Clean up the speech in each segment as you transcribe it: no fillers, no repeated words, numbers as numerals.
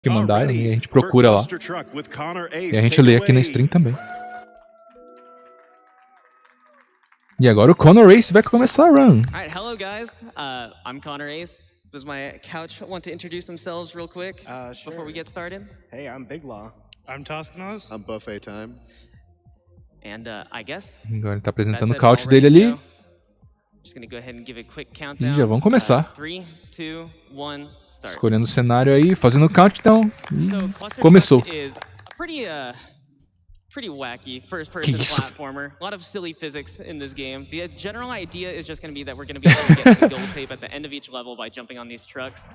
que mandaram e a gente procura lá. E a gente lê aqui na stream também. E agora o Connor Ace vai começar a run. Alright, hello guys. I'm Connor Ace. Does my couch want to introduce themselves real quick before we get started? Hey, I'm Big Law. I'm Toskinos. I'm Buffet Time. And I guess Agora ele tá apresentando o couch dele ali. Just gonna go ahead and give a quick countdown. E já vamos começar. 3, 2, 1, start. Escolhendo o cenário aí, fazendo o countdown. E começou. Pretty wacky first-person platformer. A lot of silly physics in this game. The general idea is just going to be that we're going to be able to get the gold tape at the end of each level by jumping on these trucks.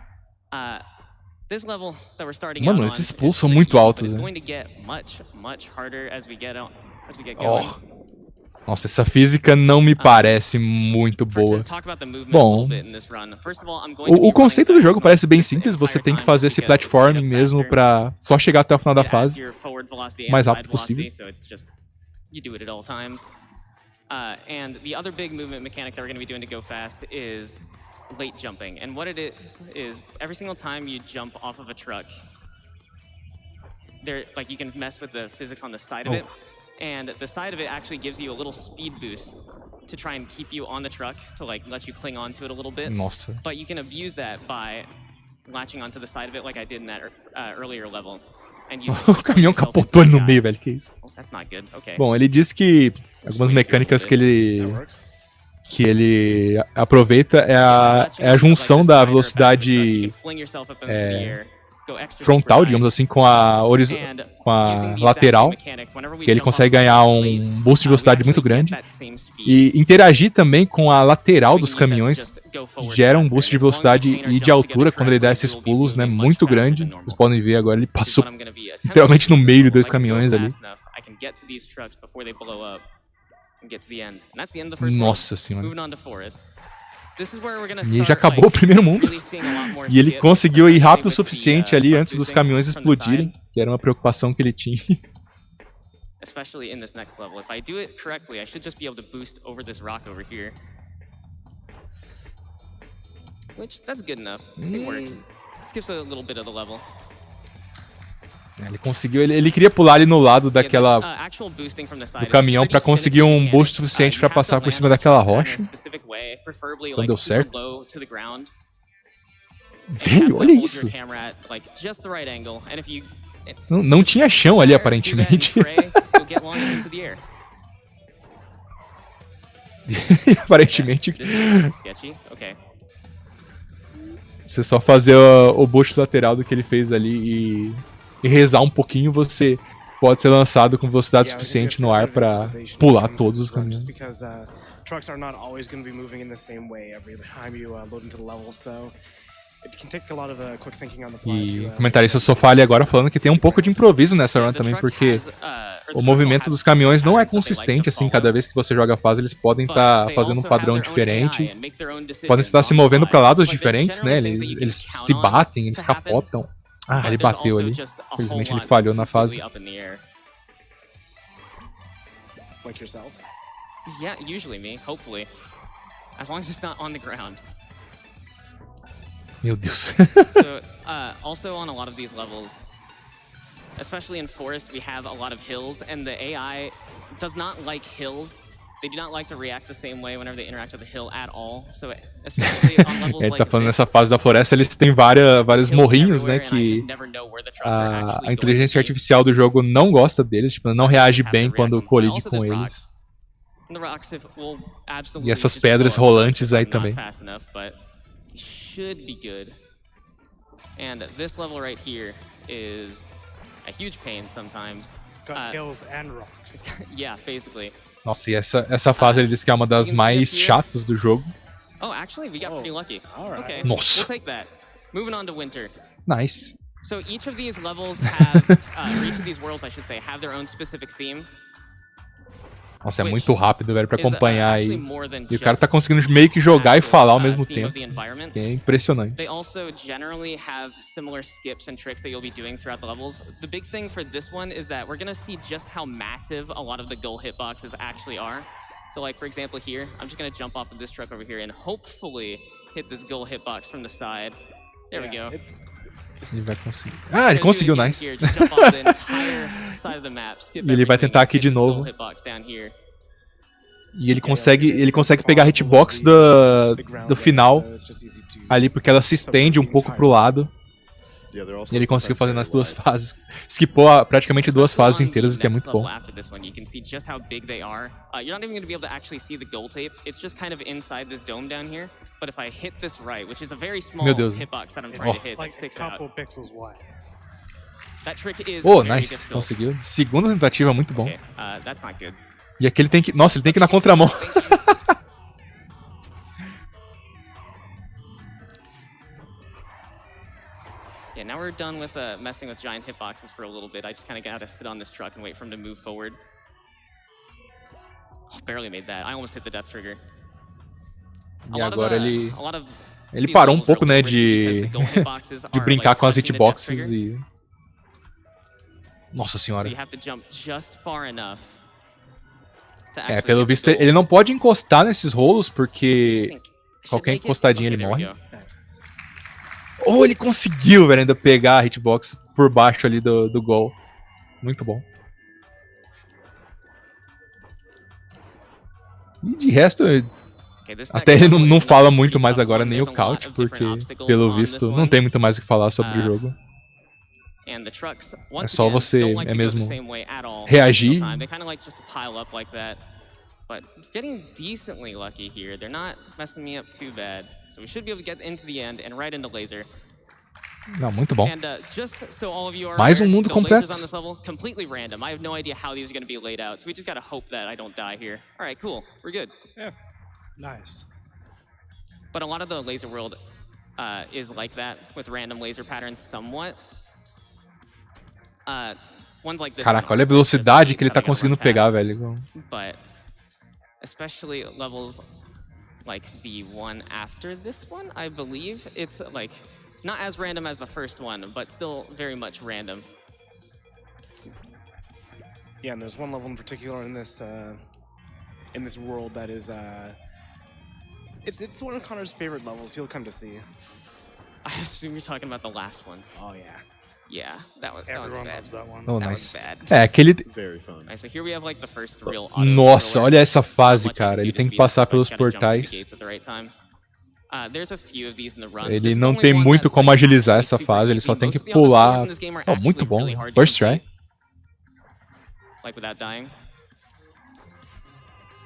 This level that we're starting out on esses pulls são muito altos, is né? going to get much harder as we get going. Nossa, essa física não me parece muito boa. Bom, o conceito do jogo parece bem simples. Você tem que fazer esse platforming mesmo pra só chegar até o final da fase o mais rápido possível. And the other big movement mechanic that we're going to be doing to go fast is late jumping. And what it is every single time you jump off of a truck, you can mess with the physics on the side of it. And the side of it actually gives you a little speed boost to try and keep you on the truck, to let you cling onto it a little bit. Nossa. But you can abuse that by latching onto the side of it like I did in that earlier level. And o caminhão capotou ali no meio, velho, que isso? That's not good. Okay. Bom, ele disse que algumas mecânicas que ele aproveita é a junção da velocidade frontal, digamos assim, com a lateral, que ele consegue ganhar um boost de velocidade muito grande. E interagir também com a lateral dos caminhões gera um boost de velocidade e de altura quando ele dá esses pulos, né, muito grande. Vocês podem ver agora, ele passou literalmente no meio de dois caminhões ali. Nossa senhora. E já acabou o primeiro mundo. E ele conseguiu ir rápido o suficiente ali antes dos caminhões explodirem, que era uma preocupação que ele tinha. Especially in this next level. If I do it correctly, I should just be able to boost over this rock over here. Which, that's good enough. It works. Skips a little bit of the level. Ele conseguiu, ele queria pular ali no lado do caminhão pra conseguir um boost suficiente pra passar por cima daquela rocha. Não deu certo. Velho, olha isso. Não tinha chão ali, aparentemente. Aparentemente. Você só fazer o boost lateral do que ele fez ali e rezar um pouquinho, você pode ser lançado com velocidade suficiente no ar para pular todos os caminhões. E o comentarista Sofá ali agora falando que tem um pouco de improviso nessa run também, porque o movimento dos caminhões não é consistente, assim, cada vez que você joga a fase eles podem estar fazendo um padrão diferente, podem estar se movendo para lados diferentes, né, eles se batem, eles capotam. Ah, ele bateu ali. Infelizmente ele falhou na fase. Like yourself? Yeah, usually me, hopefully. As long as it's not on the ground. Meu Deus. So, also on a lot of these levels, especially in Forest, we have a lot of hills, and the AI does not like hills. They do not like to react the same way whenever they interact with the hill at all. So, especially on levels ele tá falando nessa fase da floresta, eles têm vários morrinhos, né, que a inteligência artificial do jogo não gosta deles, tipo, não reage bem quando colide com eles. E essas pedras rolantes aí também. Should be good. And this level right here is a huge pain sometimes. It's got hills and rocks. Yeah, basically. Nossa, e essa fase ele disse que é uma das mais chatas do jogo. Oh, actually, we got pretty lucky. Okay, Nossa. we'll take that. Moving on to winter. Nice. So each of these levels have, each of these worlds, I should say, have their own specific theme. Nossa, é muito rápido, velho, pra acompanhar aí. E o cara tá conseguindo meio que jogar e falar ao mesmo tempo. Que é impressionante. They also generally have similar skips and tricks that you'll be doing throughout the levels. The big thing for this one is that we're gonna see just how massive a lot of the goal hitboxes actually are. So like, for example here, I'm just gonna jump off of this truck over here and hopefully hit this goal hitbox from the side. There we go. Ele vai conseguir. Ah, ele conseguiu, nice. E ele vai tentar aqui de novo. E ele consegue pegar a hitbox do final ali, porque ela se estende um pouco pro lado. E ele conseguiu fazer nas duas fases. Skipou praticamente 2 fases inteiras, o que é muito bom. Meu Deus. Oh, nice. Conseguiu. Segunda tentativa, muito bom. E aqui ele tem que... Nossa, ele tem que ir na contramão. Yeah, now we're done with messing with giant hitboxes for a little bit. I just kind of gotta sit on this truck and wait for him to move forward. Oh, barely made that. I almost hit the death trigger. E agora ele parou um pouco, né, de brincar com as hitboxes e... Nossa senhora. É, pelo visto ele não pode encostar nesses rolos porque qualquer encostadinha ele morre. Oh, ele conseguiu, velho, ainda pegar a hitbox por baixo ali do gol. Muito bom. E de resto, até ele não fala muito mais agora, nem o Couch, porque, pelo visto, não tem muito mais o que falar sobre o jogo. É só você mesmo reagir. But getting decently lucky here. They're not messing me up too bad. So we should be able to get into the end and right into laser. Não, muito bom. And just so all of you are Mais mundo completo. On this level, completely random. I have no idea how these are going to be laid out. So we just got to hope that I don't die here. All right, cool. We're good. Yeah. Nice. But a lot of the laser world is like that with random laser patterns somewhat. Ones like this. Caraca, olha a velocidade que ele tá conseguindo pegar, velho. But especially levels like the one after this one, I believe. It's like not as random as the first one, but still very much random. Yeah, and there's one level in particular in this world that is it's one of Connor's favorite levels. He'll come to see. I assume you're talking about the last one. Oh yeah. Yeah, that was Everyone bad. loves that one. Oh, That nice. was bad. É, aquele... Right, so here we have like the first real auto Nossa, scroller. olha essa fase, Not much I cara. can Ele do to tem que speed up, passar but I pelos just gotta jump to the portais. gates at the right time. There's a few of these in the run. This Ele is the não only tem one muito that's como like agilizar actually essa super fase, ele easy. só tem que Most of the other pular. scores in this game are Oh, muito actually bom. really hard to First try. complete, like without dying.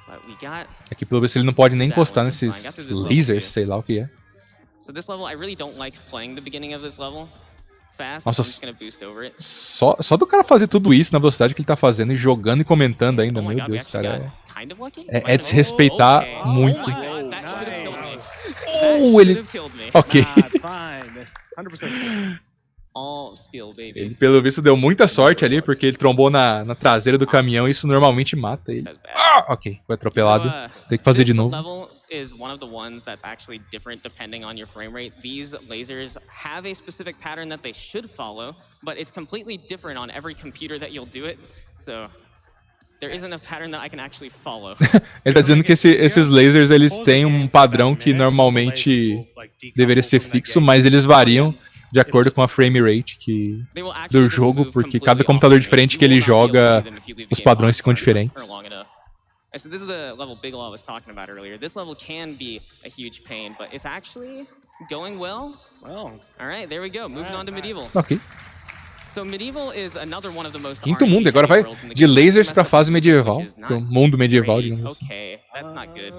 But we got Aqui pelo visto ele não pode nem encostar nesses lasers, sei lá o que é. So this level, I really don't like playing the beginning of this level fast. Nossa, I'm just gonna boost over it. só do cara fazer tudo isso na velocidade que ele tá fazendo e jogando e comentando ainda, Oh my meu God, we Deus, actually cara. got kind of lucky? É desrespeitar Okay. muito. Oh my God, that should have killed me. Oh, ele... Killed me. Ok. Nah, it's fine. 100%. All skill, baby. Ele, pelo visto, deu muita sorte ali, porque ele trombou na traseira do caminhão e isso normalmente mata ele. Ah, ok, foi atropelado. Tem que fazer de novo. Level is one of the ones that's actually different depending on your frame rate. These lasers have a specific pattern that they should follow, but it's completely different on every computer that you'll do it. So there isn't a pattern that I can actually follow. Ele tá dizendo que esses lasers eles têm um padrão que normalmente deveria ser fixo, mas eles variam de acordo com a frame rate do jogo, porque cada computador diferente que ele joga, os padrões ficam diferentes. So this is the level Bigelow was talking about earlier. This level can be a huge pain, but it's actually going well. Well, all right, there we go. Moving on to Medieval. Ok. So Medieval is another one of the most Quinto mundo, agora vai de lasers pra fase medieval, pro mundo medieval, digamos assim. Okay, that's not good.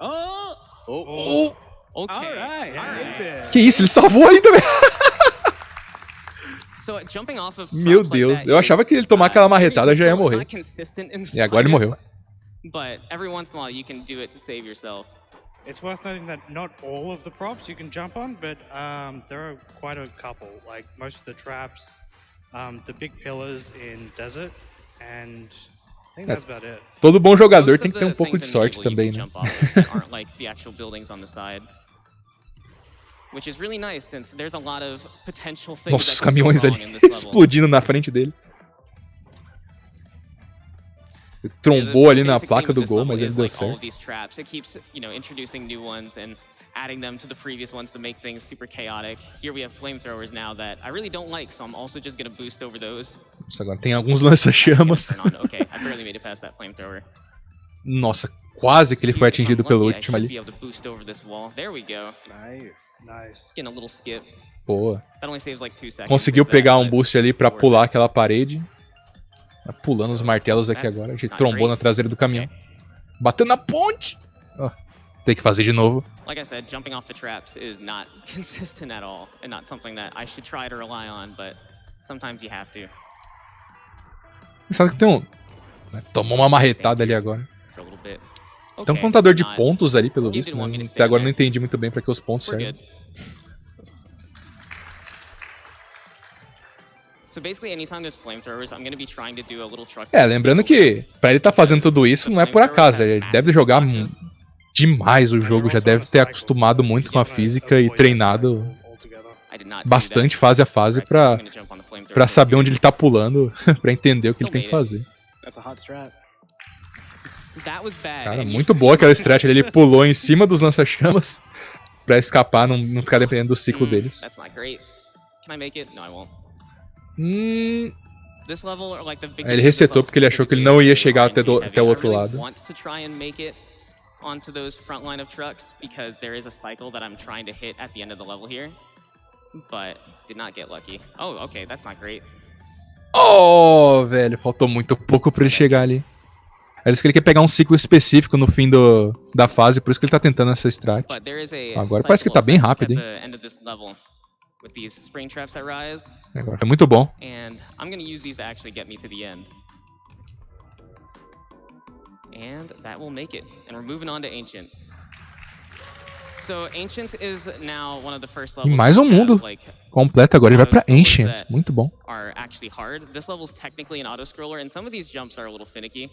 Oh. Okay. all right. Que isso, ele salvou ainda, velho. So, jumping off of Meu Deus, eu achava que ele tomar aquela marretada já ia morrer. E agora ele morreu. But every once in a while you can do it to save yourself. It's worth noting that not all of the props you can jump on, but there are quite a couple. Like most of the traps, the big pillars in desert, and I think that's about it. Todo bom jogador tem que ter um pouco de sorte também, né? Aren't like the actual buildings on the side. Which is really nice since there's a lot of potential things. Nossa, os caminhões ali explodindo na frente dele. Ele trombou ali na placa do gol, mas ele deu certo. adding them to the previous ones to make things super chaotic. Here we have flamethrowers now that I really don't like, so I'm also just gonna boost over those. Nossa, agora tem alguns lança-chamas. Okay, I barely made it past that flamethrower. Nossa, quase que ele foi atingido pelo último ali. There we go. Nice. Getting a little skip. Boa. That only saves like 2 seconds. Conseguiu pegar um boost ali pra pular aquela parede. Tá pulando os martelos aqui agora. A gente trombou na traseira do caminhão. Bateu na ponte! Oh, tem que fazer de novo. Like I said, jumping off the traps is not consistent at all, and not something that I should try to rely on, but sometimes you have to. Sabe que tem um... Tomou uma marretada ali agora. Tem um contador de pontos ali, pelo visto, né? Até agora eu não entendi muito bem pra que os pontos servem. Lembrando que pra ele tá fazendo tudo isso não é por acaso, ele deve jogar demais o jogo, já deve ter acostumado muito com a física e treinado bastante fase a fase pra saber onde ele tá pulando, pra entender o que ele tem que fazer. Cara, muito boa aquela strat, ele pulou em cima dos lança-chamas pra escapar, não ficar dependendo do ciclo deles. Ele resetou porque ele achou que ele não ia chegar até o outro lado. Onto those front line of trucks because there is a cycle that I'm trying to hit at the end of the level here, but did not get lucky. Oh, okay, that's not great. Oh, velho, faltou muito pouco pra ele chegar ali. Ele disse que ele quer pegar um ciclo específico no fim da fase, por isso que ele tá tentando essa strat. Agora parece que tá bem rápido, hein? Agora foi muito bom. And I'm gonna use these to actually get me to the end. And that will make it. And we're moving on to Ancient. So Ancient is now one of the first levels. Mais um mundo completo agora, ele vai pra Ancient. Muito bom. Are actually hard. This level is technically an auto-scroller, and some of these jumps are a little finicky.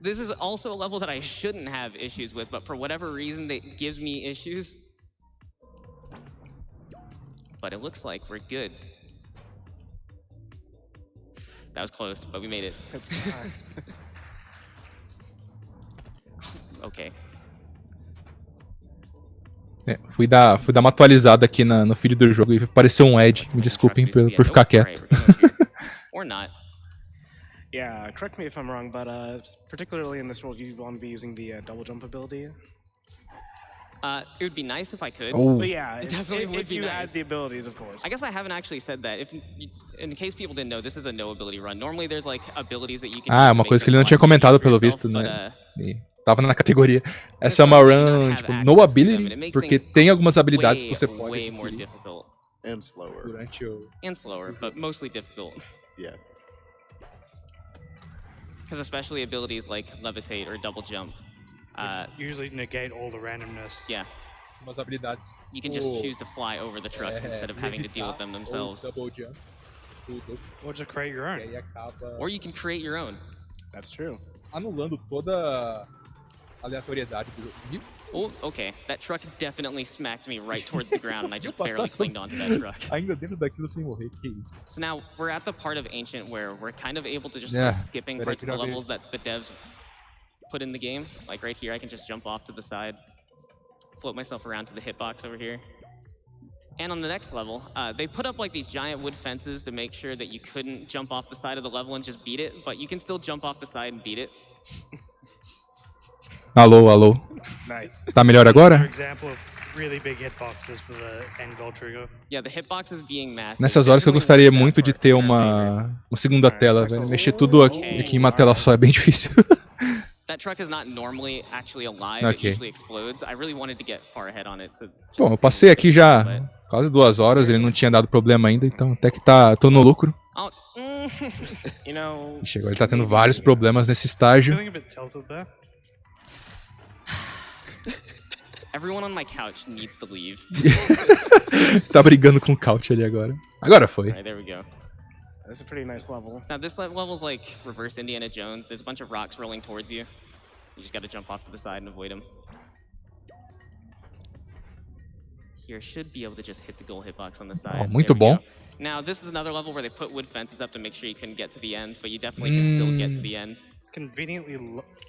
This is also a level that I shouldn't have issues with, but for whatever reason, it gives me issues. But it looks like we're good. That was close, but we made it. Ok. Fui dar uma atualizada aqui no feed do jogo e apareceu um ad. Me desculpem por ficar quieto. Or not. Yeah, correct me if I'm wrong, but particularly in this world, you want to be using the double jump ability. It would be nice if I could. Oh. But yeah, it definitely would if be you nice. had the abilities, of course. I guess I haven't actually said that. In case people didn't know, this is a noAbility run. Normally there's like abilities that you can use uma coisa que ele não tinha comentado pelo visto, né? Tava na categoria. Essa é uma run, tipo, noAbility, porque tem algumas habilidades que você pode adquirir durante o... And slower, but mostly difficult. Yeah. Because especially abilities like levitate or double jump. Usually negate all the randomness. Yeah. Umas habilidades. You can just choose to fly over the trucks instead of having to deal with them themselves. Double jump. Or just create your own. Or you can create your own. That's true. Anulando toda a aleatoriedade do jogo. Oh, okay. That truck definitely smacked me right towards the ground and I just barely clinged onto that truck. Ainda dentro daquilo sem morrer, que isso. So now we're at the part of Ancient where we're kind of able to just start skipping parts of the levels that the devs put in the game. Like right here, I can just jump off to the side, float myself around to the hitbox over here. And on the next level, they put up like these giant wood fences to make sure that you couldn't jump off the side of the level and just beat it, but you can still jump off the side and beat it. Alô, alô. Nice. Tá melhor agora? Really big hitboxes for the end goal trigger. Yeah, the hitboxes being massive. Nessas horas que eu gostaria muito de ter uma segunda tela, velho. Mexer tudo aqui em uma tela só é bem difícil. That truck is not normally actually alive. It usually explodes. I really wanted to get far ahead on it. Bom, eu passei aqui já quase 2 horas, ele não tinha dado problema ainda, então até que tô no lucro. Chegou, ele tá tendo vários problemas nesse estágio. Everyone on my couch needs to leave. Tá brigando com o couch ali agora. Agora foi. Alright, there we go. That's a pretty nice level. Now this level's like reverse Indiana Jones. There's a bunch of rocks rolling towards you. You just gotta jump off to the side and avoid them. Here should be able to just hit the goal hitbox on the side. Oh, muito bom. Now, this is another level where they put wood fences up to make sure you couldn't get to the end, but you definitely can still get to the end. It's conveniently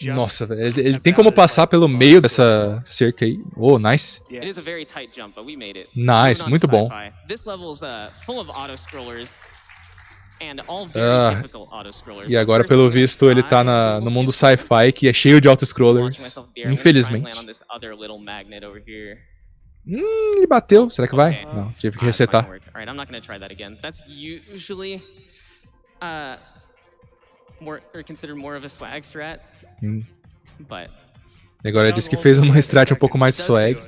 Nossa, velho. Ele tem como passar pelo meio dessa cerca aí. Oh, nice. It is a very tight jump, but we made it. Nice, Moving on muito to bom. sci-fi. This level is full of auto-scrollers. And all very difficult auto-scrollers. E agora, pelo visto, ele tá no mundo sci-fi, que é cheio de auto-scrollers. Infelizmente. Ele bateu. Será que vai? Não, tive que resetar. Alright, I'm not gonna try that again. That's usually considered more of a swag strat. But E agora ele disse que fez uma strat um pouco mais swag.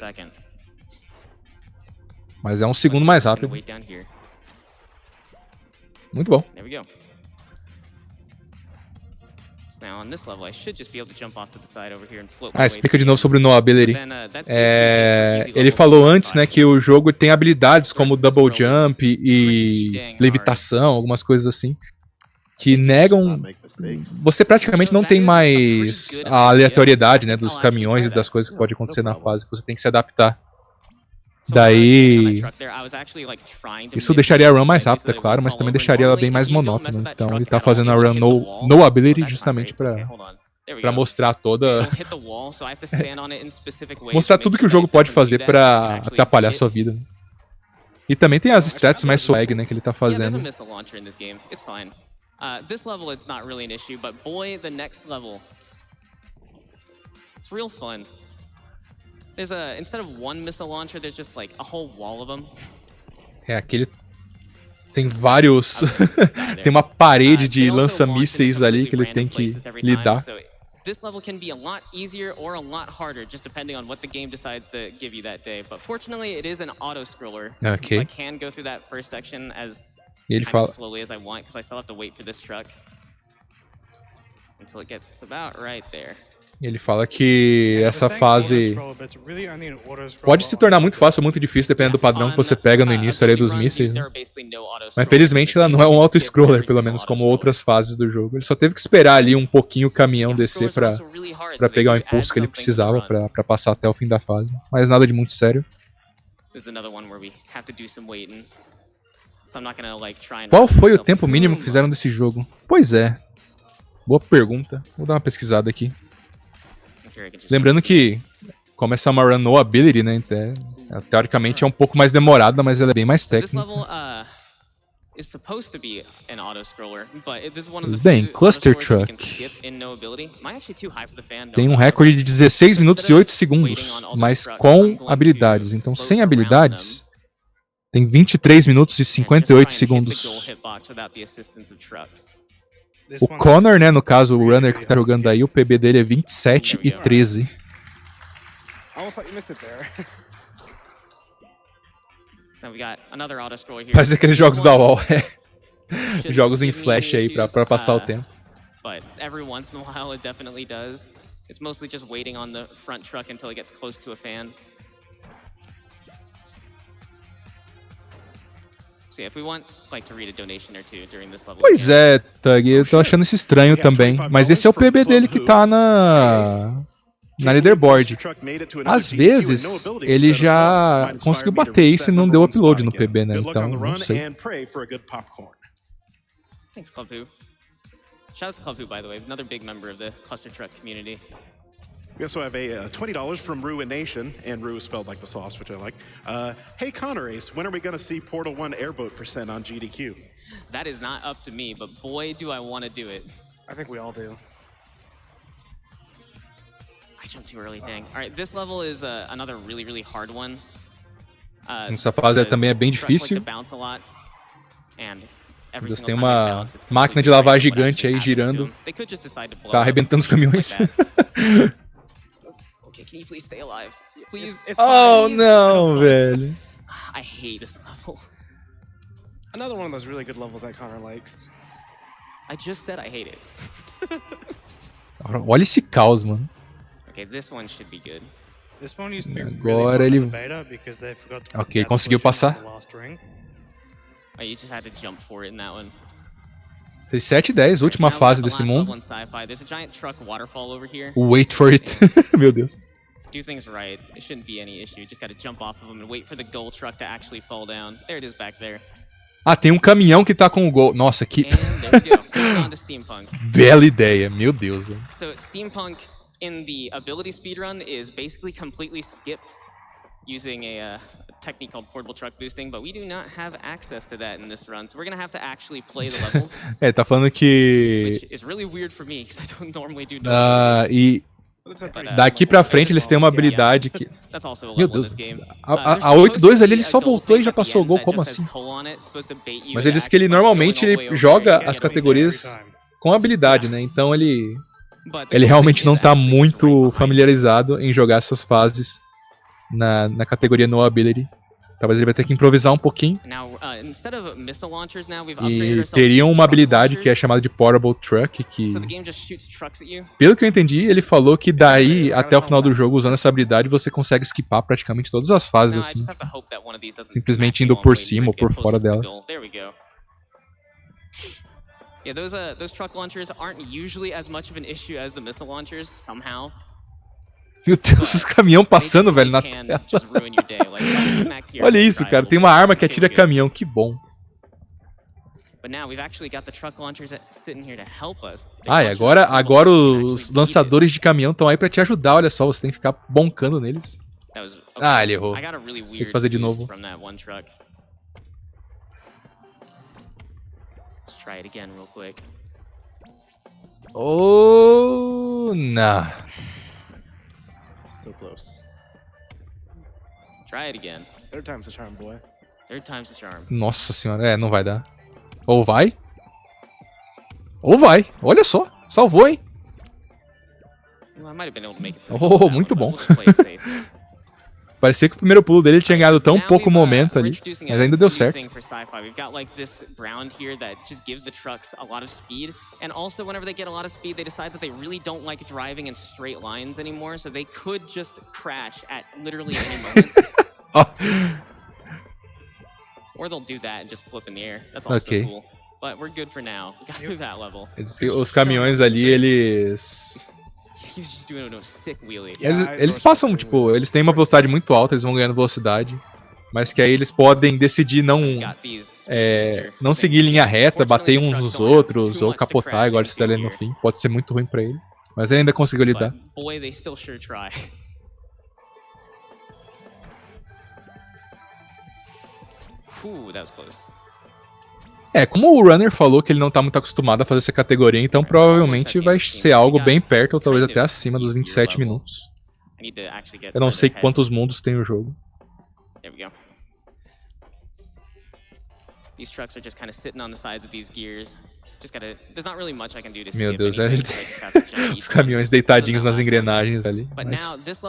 Mas é um segundo mais rápido. Muito bom. There we go. So now on this level, I should just be able to jump off to the side over here and float my way Explica to de the novo end. sobre o noAbility. Then, that's basically easy Ele level falou for antes, né, que o jogo tem habilidades como double jump e levitação, algumas coisas assim, que negam. Você praticamente não tem mais a aleatoriedade, né, dos caminhões e das coisas que pode acontecer na fase, que você tem que se adaptar. Daí, isso deixaria a run mais rápida, é claro, mas também deixaria ela bem mais monótona. Então ele tá fazendo a run noAbility justamente pra mostrar toda... mostrar tudo que o jogo pode fazer pra atrapalhar a sua vida. E também tem as strats mais swag, né, que ele tá fazendo. This level, it's not really an issue, but boy, the next level, it's real fun. There's instead of one missile launcher, there's just like a whole wall of them. É, aquele... Tem vários... tem uma parede de lança-mísseis ali que ele tem que lidar. This level can be a lot easier or a lot harder, just depending on what the game decides to give you that day. But fortunately, it is an auto-scroller. Okay. So I can go through that first section as slowly as I want, because I still have to wait for this truck until it gets about right there. Ele fala que essa fase pode se tornar muito fácil ou muito difícil, dependendo do padrão que você pega no início ali dos mísseis, né? Mas felizmente ela não é um auto-scroller, pelo menos como outras fases do jogo. Ele só teve que esperar ali um pouquinho o caminhão descer pra pegar o impulso que ele precisava pra passar até o fim da fase. Mas nada de muito sério. Qual foi o tempo mínimo que fizeram desse jogo? Pois é. Boa pergunta. Vou dar uma pesquisada aqui. Lembrando que, como essa é uma run noAbility, né, teoricamente é um pouco mais demorada, mas ela é bem mais técnica. Bem, Clustertruck tem um recorde de 16 minutos e 8 segundos, mas com habilidades. Então, sem habilidades, tem 23 minutos e 58 segundos. O Connor, né, no caso, o runner que tá jogando aí, o PB dele é 27 e 13. Parece aqueles jogos da UOL, jogos em flash aí pra passar o tempo. But every once in a while it definitely does. It's mostly just waiting on the front truck until it gets close to a fan. Pois é, Tug, eu tô achando isso estranho também. Mas esse é o PB dele que tá na leaderboard. Às vezes, ele já conseguiu bater isso e não deu upload no PB, né? Então, não sei. Thanks, Clubhu. Shout out to Clubhu, by the way, another big member of the Clustertruck community. We also have a $20 from Ruin Nation, and Ru is spelled like the sauce, which I like. Hey Connor Ace, when are we gonna see Portal 1 airboat % on GDQ? That is not up to me, but boy, do I want to do it. I think we all do. I jumped too early, dang. All right, this level is another really, really hard one. Essa fase também é bem difícil. Eles têm uma máquina de lavar gigante aí girando. Tá arrebentando os caminhões. Can you please stay alive? Please. Oh, não, velho. I hate this level. Another one of those really good levels that Connor likes. I just said I hate it. Olha esse caos, mano. Okay, this one should be good. This one used to be agora really ele... because they forgot to ok, conseguiu passar. Oh, you just had to jump for it in that one. Fez 7 e 10, última fase desse mundo. Wait for it. Meu Deus. Do things right. It shouldn't be any issue. You just gotta jump off of them and wait for the goal truck to actually fall down. There it is back there. Ah, tem um caminhão que tá com o gol. Nossa, que And there we go. Moving on to Steampunk. bela ideia, meu Deus. Velho. So Steampunk in the ability speedrun is basically completely skipped using a technique called portable truck boosting, but we do not have access to that in this run, so we're gonna have to actually play the levels, É, tá falando que... which is really weird for me because I don't normally do E Looks like pretty daqui pra frente eles têm uma habilidade que... That's also a Meu level in Deus, this game. a 8-2 ali ele só voltou e já passou o gol, como assim? Mas ele disse que ele normalmente ele joga as categorias com habilidade, né? Então ele realmente não tá muito familiarizado em jogar essas fases na categoria noAbility. Talvez ele vai ter que improvisar um pouquinho. E teria uma habilidade que é chamada de Portable Truck, que... Pelo que eu entendi, ele falou que daí, até o final do jogo, usando essa habilidade, você consegue skipar praticamente todas as fases, assim. Simplesmente indo por cima ou por fora delas. Yeah, those truck launchers aren't usually as much of an issue as the missile launchers, somehow. Meu Deus, os caminhão passando, velho, na tela. Olha isso, cara. Tem uma arma que atira caminhão. Que bom. Ah, e agora os lançadores de caminhão estão aí pra te ajudar. Olha só, você tem que ficar boncando neles. Ah, ele errou. Tem que fazer de novo. Oh, não. So close. Try it again. Third time's the charm, boy. Third time's the charm. Nossa senhora, não vai dar. Ou vai? Ou vai. Olha só, salvou, hein? Well, I might have been able to make it. Oh, muito bom. Parecia que o primeiro pulo dele tinha ganhado tão pouco momento ali, mas ainda deu certo. We've got like this ground here that just gives the trucks a lot of speed, and also whenever they get a lot of speed, they decide that they really don't like driving in straight lines anymore, so they could just crash at literally any moment. Or they'll do that and just flip in the air. That's also cool. But we're good for now. We got through that level. Os caminhões ali, eles Eles passam, tipo, eles têm uma velocidade muito alta, eles vão ganhando velocidade. Mas que aí eles podem decidir não seguir linha reta, bater uns nos outros, ou capotar, igual eles fizeram ali no fim. Pode ser muito ruim pra ele. Mas ele ainda conseguiu lidar. Como o Runner falou que ele não tá muito acostumado a fazer essa categoria, então provavelmente vai ser algo bem perto, ou talvez até acima dos 27 minutos. Eu não sei quantos mundos tem o jogo. Meu Deus, ele tem os caminhões deitadinhos nas engrenagens ali. Mas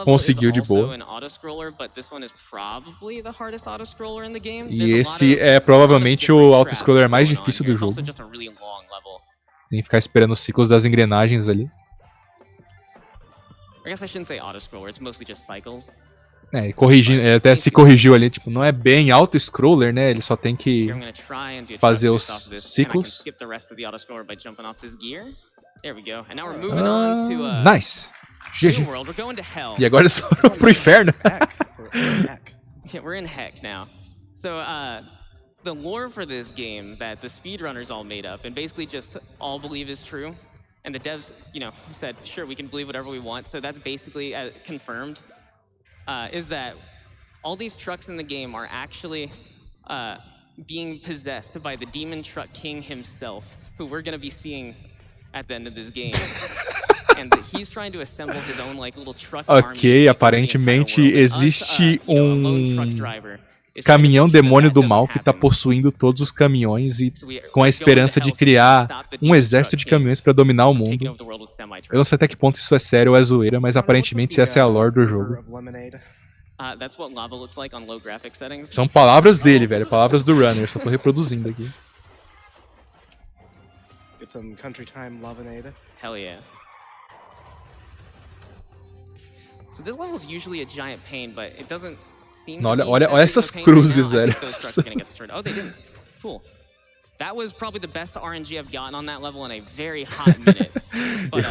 conseguiu de boa. E esse é provavelmente o auto-scroller mais difícil do jogo. Tem que ficar esperando os ciclos das engrenagens ali. Ele até se corrigiu ali, tipo, não é bem auto-scroller, né? Ele só tem que fazer os ciclos. Nice! GG. E agora eles foram pro inferno. We're in heck now. So, the lore for this game that the speedrunners all made up and basically just all believe is true, and the devs, said, sure, we can believe whatever we want, so that's basically confirmed. Is that all these trucks in the game are actually being possessed by the Demon Truck King himself, who we're going to be seeing at the end of this game. And he's trying to assemble his own like little truck army. Aparentemente existe caminhão demônio do mal que tá possuindo todos os caminhões e com a esperança de criar um exército de caminhões para dominar o mundo. Eu não sei até que ponto isso é sério ou é zoeira, mas aparentemente essa é a lore do jogo. São palavras dele, velho, palavras do Runner, só tô reproduzindo aqui. Hell yeah. So this level is usually a giant pain, but it doesn't. Olha essas cruzes, velho. Oh, they didn't. Cool. That was probably the best RNG I've gotten on that level in a very hot minute. But,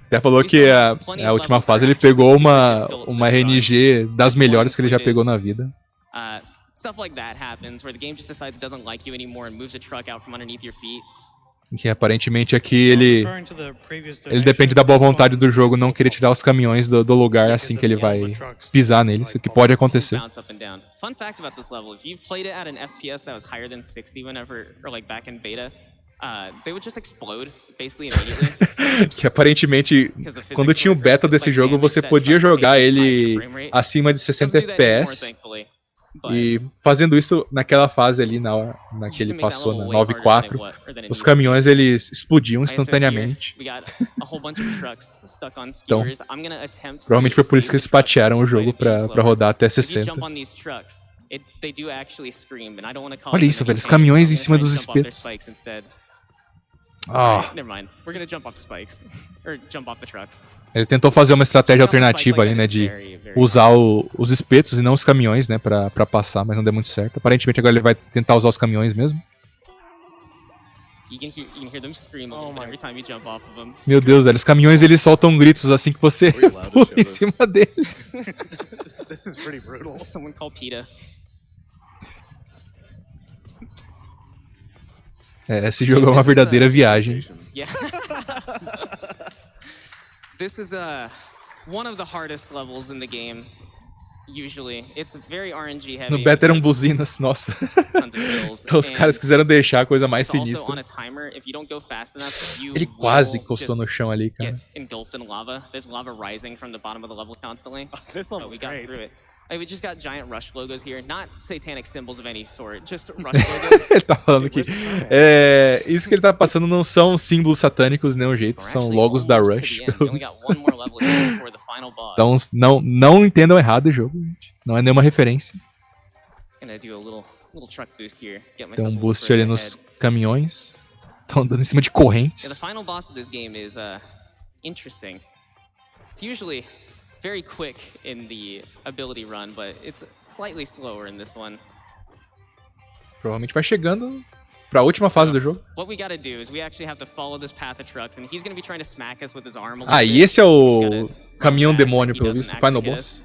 até falou que a última fase ele pegou uma RNG das melhores que ele já pegou na vida. stuff like that happens, where the game just decides it doesn't like you anymore and moves a truck out from underneath your feet. Que aparentemente aqui ele depende da boa vontade do jogo não querer tirar os caminhões do lugar assim que ele vai pisar neles, o que pode acontecer. Fun fact about this level, if you've played it at an FPS that was higher than 60 whenever, or like back in beta, they would just explode basically immediately. Que aparentemente, quando tinha o beta desse jogo, você podia jogar ele acima de 60 FPS. E fazendo isso naquela fase ali, na que ele passou na 9.4, os caminhões eles explodiam instantaneamente. Então, provavelmente foi por isso que eles patearam o jogo pra rodar até 60. Olha isso, velho, os caminhões em cima dos espetos. Ele tentou fazer uma estratégia alternativa ali, né, de usar os espetos e não os caminhões, né, pra passar, mas não deu muito certo. Aparentemente agora ele vai tentar usar os caminhões mesmo. Meu Deus, velho, os caminhões eles soltam gritos assim que você pula em cima deles. This is pretty brutal. Someone call PETA. Esse jogo é uma verdadeira viagem. This is one of the hardest levels in the game. Usually, it's very RNG heavy. No beta eram buzinas, nossa. Então os caras quiseram deixar a coisa mais sinistra. Ele quase encostou no chão ali, cara. Engulfed in lava. There's lava rising from the bottom of the level constantly. This level's we got great. through it. We just got giant rush logos here, not satanic symbols of any sort, just rush logos. Ele tá falando que isso que ele tá passando não são símbolos satânicos de nenhum jeito, são logos da Rush. Então não entendam errado o jogo, gente. Não é nenhuma referência. Tem um boost ali nos caminhões. Estão andando em cima de correntes. The final boss of this game is interesting. It's usually very quick in the ability run, but it's slightly slower in this one. Provavelmente vai chegando pra última fase do jogo. What we gotta do is we actually have to follow this path of trucks, and he's gonna be trying to smack us with his arm. E esse é o caminhão demônio, pelo visto, final boss.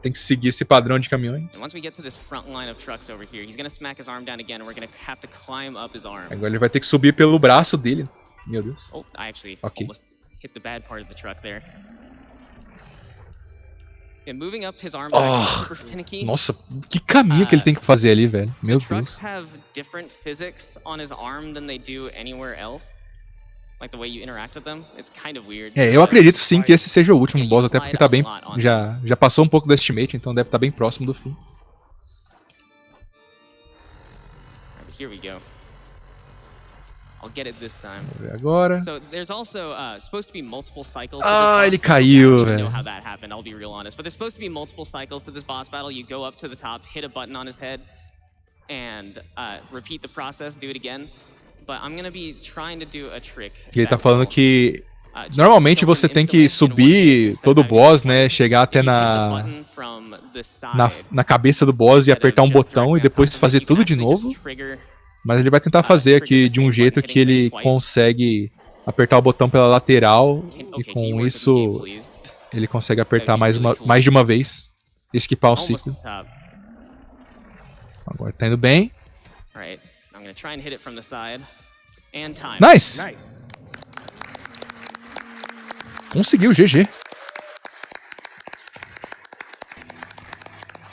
Tem que seguir esse padrão de caminhões. Once we get to this front line of trucks over here, he's gonna smack his arm down again, and we're gonna have to climb up his arm. Agora ele vai ter que subir pelo braço dele. Meu Deus. Oh, I actually almost hit the bad part of the truck there. And moving up his arm super finicky. Nossa, que caminho que ele tem que fazer ali, velho. Meu Deus. Trucks have different physics on his arm than they do anywhere else. Like the way you interact with them. It's kind of weird. Eu acredito sim que esse seja o último boss, até porque tá bem já passou um pouco do estimate, então deve estar bem próximo do fim. Here we go. I'll get it this time. Vamos ver agora. So there's also supposed to be multiple cycles. Ele caiu, velho. I don't know how that happened, I'll be real honest. But there's supposed to be multiple cycles to this boss battle. You go up to the top, hit a button on his head, and repeat the process, do it again. But I'm gonna be trying to do a trick. E ele tá falando que normalmente você tem que subir todo o boss, né? Chegar até na cabeça do boss e apertar um botão e depois fazer tudo de novo. Mas ele vai tentar fazer aqui de um jeito que ele consegue apertar o botão pela lateral e com isso ele consegue apertar mais de uma vez e esquipar o ciclo. Agora tá indo bem. Nice! Conseguiu, GG.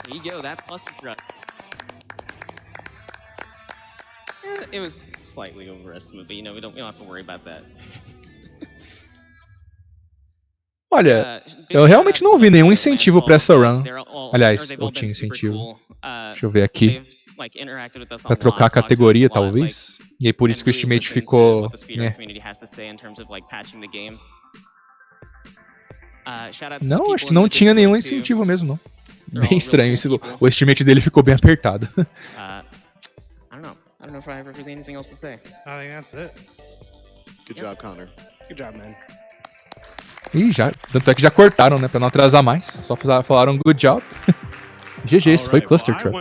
There you go, that's Clustertruck. It was slightly overestimated, but you know, we don't have to worry about that. Olha, eu realmente não vi nenhum incentivo pra essa run. Aliás, ou tinha incentivo. Deixa eu ver aqui. Pra trocar a categoria, talvez. E aí por isso que o estimate ficou... Não, acho que não tinha nenhum incentivo mesmo, não. Bem estranho, o estimate dele ficou bem apertado. I don't know if I have really anything else to say. I think that's it. Good job, Connor. Good job, man. Tanto é que já cortaram, né, pra não atrasar mais. Só falaram good job. GG, esse foi Clustertruck.